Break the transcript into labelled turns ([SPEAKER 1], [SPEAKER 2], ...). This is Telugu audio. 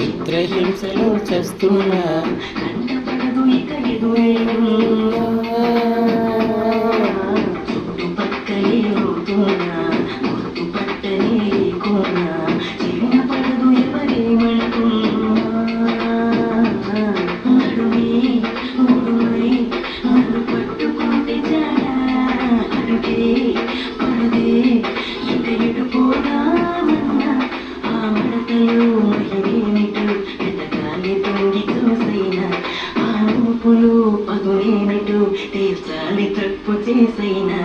[SPEAKER 1] చిత్రహింసలో చేస్తున్నా కంటపడదు ఇక ఎదురేడున్నా చుట్టుపక్కలే అవుతున్నా గుర్తుపట్టనే లేకున్నా చిన్న పడదు ఎవరేమనుకున్నా అడుగే ఒడుమై నన్ను పట్టుకుంటే జాడా అడుగే పడదే ఇక ఎడుపోదామన్నా ఆ మడతలు మహిమేమిటో వెతకాలి తొంగి చూసైనా ఆ ఊపులు పదునేమిటో తీర్చాలి తప్పు చేసైనా